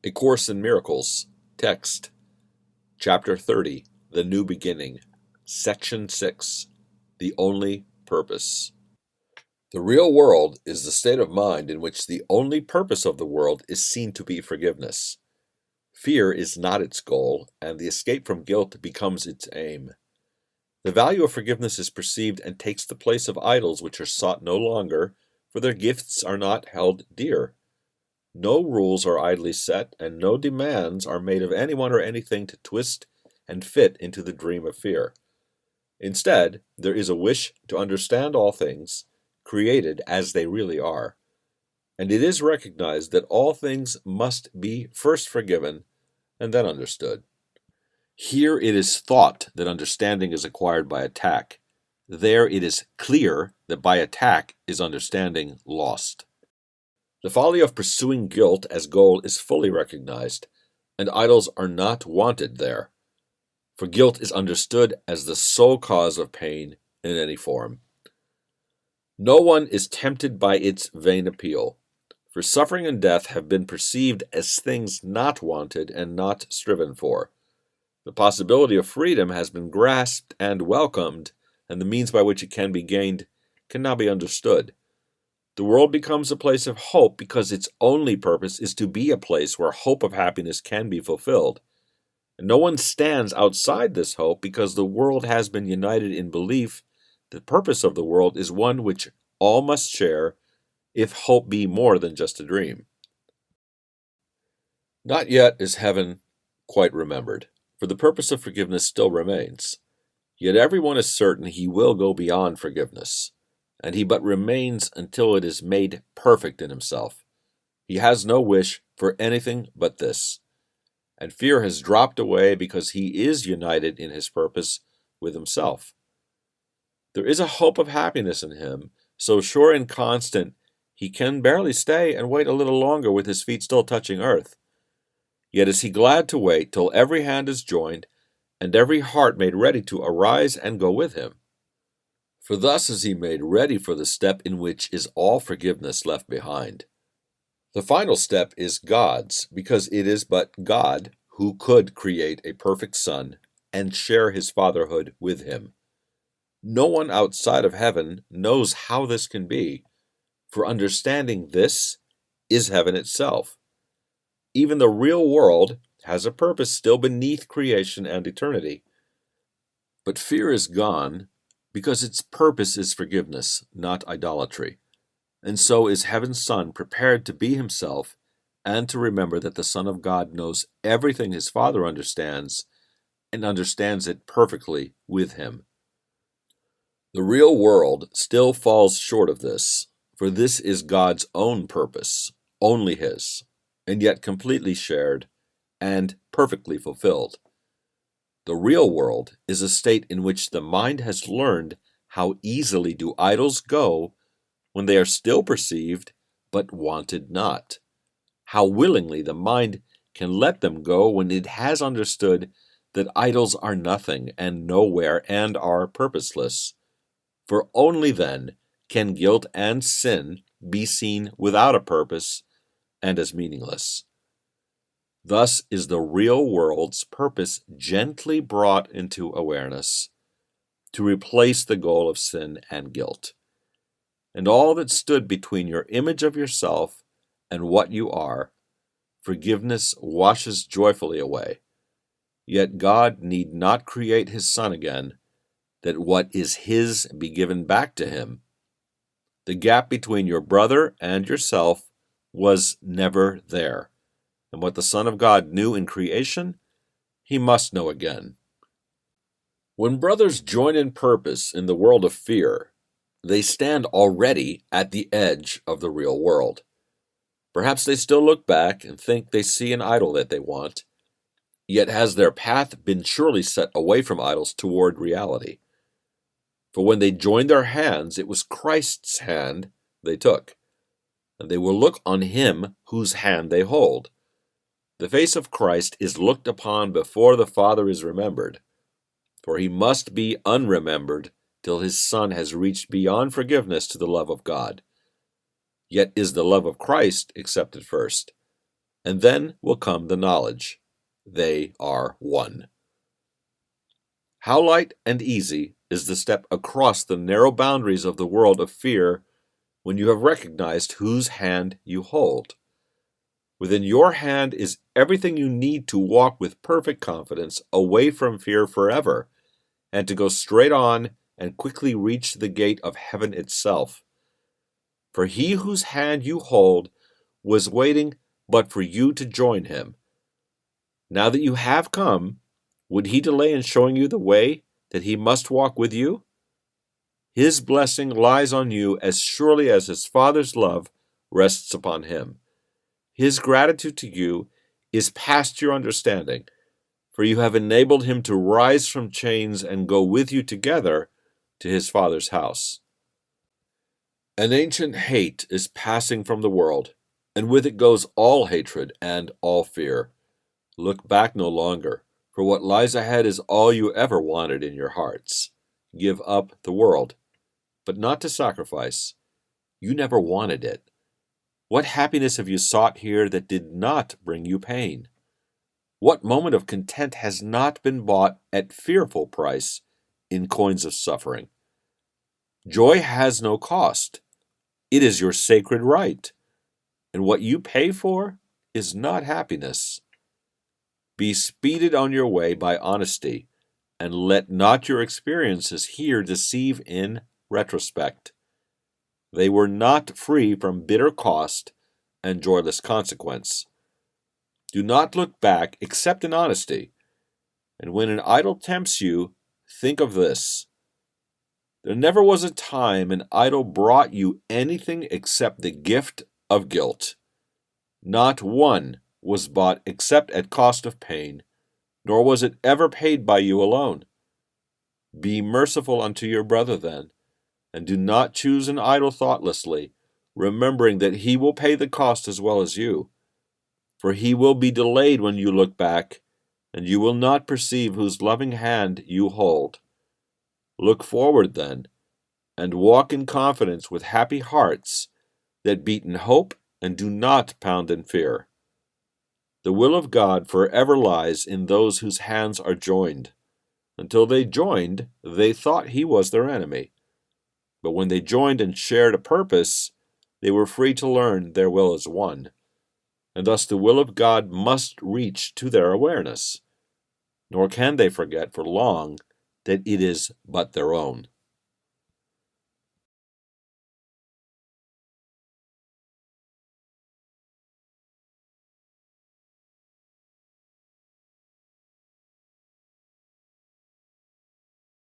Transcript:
A Course in Miracles, text, Chapter 30, The New Beginning, Section 6, The Only Purpose. The real world is the state of mind in which the only purpose of the world is seen to be forgiveness. Fear is not its goal, and the escape from guilt becomes its aim. The value of forgiveness is perceived and takes the place of idols which are sought no longer, for their gifts are not held dear. No rules are idly set, and no demands are made of anyone or anything to twist and fit into the dream of fear. Instead, there is a wish to understand all things, created as they really are, and it is recognized that all things must be first forgiven and then understood. Here it is thought that understanding is acquired by attack. There it is clear that by attack is understanding lost. The folly of pursuing guilt as goal is fully recognized, and idols are not wanted there, for guilt is understood as the sole cause of pain in any form. No one is tempted by its vain appeal, for suffering and death have been perceived as things not wanted and not striven for. The possibility of freedom has been grasped and welcomed, and the means by which it can be gained can now be understood. The world becomes a place of hope because its only purpose is to be a place where hope of happiness can be fulfilled. And no one stands outside this hope because the world has been united in belief the purpose of the world is one which all must share if hope be more than just a dream. Not yet is heaven quite remembered, for the purpose of forgiveness still remains. Yet everyone is certain he will go beyond forgiveness, and he but remains until it is made perfect in himself. He has no wish for anything but this, and fear has dropped away because he is united in his purpose with himself. There is a hope of happiness in him, so sure and constant he can barely stay and wait a little longer with his feet still touching earth. Yet is he glad to wait till every hand is joined and every heart made ready to arise and go with him. For thus is he made ready for the step in which is all forgiveness left behind. The final step is God's, because it is but God who could create a perfect Son and share his fatherhood with him. No one outside of heaven knows how this can be, for understanding this is heaven itself. Even the real world has a purpose still beneath creation and eternity. But fear is gone because its purpose is forgiveness, not idolatry. And so is heaven's Son prepared to be himself and to remember that the Son of God knows everything his Father understands and understands it perfectly with him. The real world still falls short of this, for this is God's own purpose, only his, and yet completely shared and perfectly fulfilled. The real world is a state in which the mind has learned how easily do idols go when they are still perceived but wanted not, how willingly the mind can let them go when it has understood that idols are nothing and nowhere and are purposeless. For only then can guilt and sin be seen without a purpose and as meaningless. Thus is the real world's purpose gently brought into awareness to replace the goal of sin and guilt. And all that stood between your image of yourself and what you are, forgiveness washes joyfully away. Yet God need not create his Son again, that what is his be given back to him. The gap between your brother and yourself was never there, and what the Son of God knew in creation, he must know again. When brothers join in purpose in the world of fear, they stand already at the edge of the real world. Perhaps they still look back and think they see an idol that they want, yet has their path been surely set away from idols toward reality. For when they joined their hands, it was Christ's hand they took, and they will look on him whose hand they hold. The face of Christ is looked upon before the Father is remembered, for he must be unremembered till his Son has reached beyond forgiveness to the love of God. Yet is the love of Christ accepted first. and then will come the knowledge. They are one. How light and easy is the step across the narrow boundaries of the world of fear when you have recognized whose hand you hold. Within your hand is everything you need to walk with perfect confidence away from fear forever, and to go straight on and quickly reach the gate of heaven itself. For he whose hand you hold was waiting but for you to join him. Now that you have come, would he delay in showing you the way that he must walk with you? His blessing lies on you as surely as his Father's love rests upon him. His gratitude to you is past your understanding, for you have enabled him to rise from chains and go with you together to his Father's house. An ancient hate is passing from the world, and with it goes all hatred and all fear. Look back no longer, for what lies ahead is all you ever wanted in your hearts. Give up the world, but not to sacrifice. You never wanted it. What happiness have you sought here that did not bring you pain? What moment of content has not been bought at fearful price in coins of suffering? Joy has no cost. It is your sacred right, and what you pay for is not happiness. Be speeded on your way by honesty, and let not your experiences here deceive in retrospect. They were not free from bitter cost and joyless consequence. Do not look back except in honesty, and when an idol tempts you, think of this. There never was a time an idol brought you anything except the gift of guilt. Not one was bought except at cost of pain, nor was it ever paid by you alone. Be merciful unto your brother then, and do not choose an idol thoughtlessly, remembering that he will pay the cost as well as you. For he will be delayed when you look back, and you will not perceive whose loving hand you hold. Look forward then, and walk in confidence with happy hearts that beat in hope and do not pound in fear. The will of God forever lies in those whose hands are joined. Until they joined, they thought he was their enemy. But when they joined and shared a purpose, they were free to learn their will is one. And thus the will of God must reach to their awareness. Nor can they forget for long that it is but their own.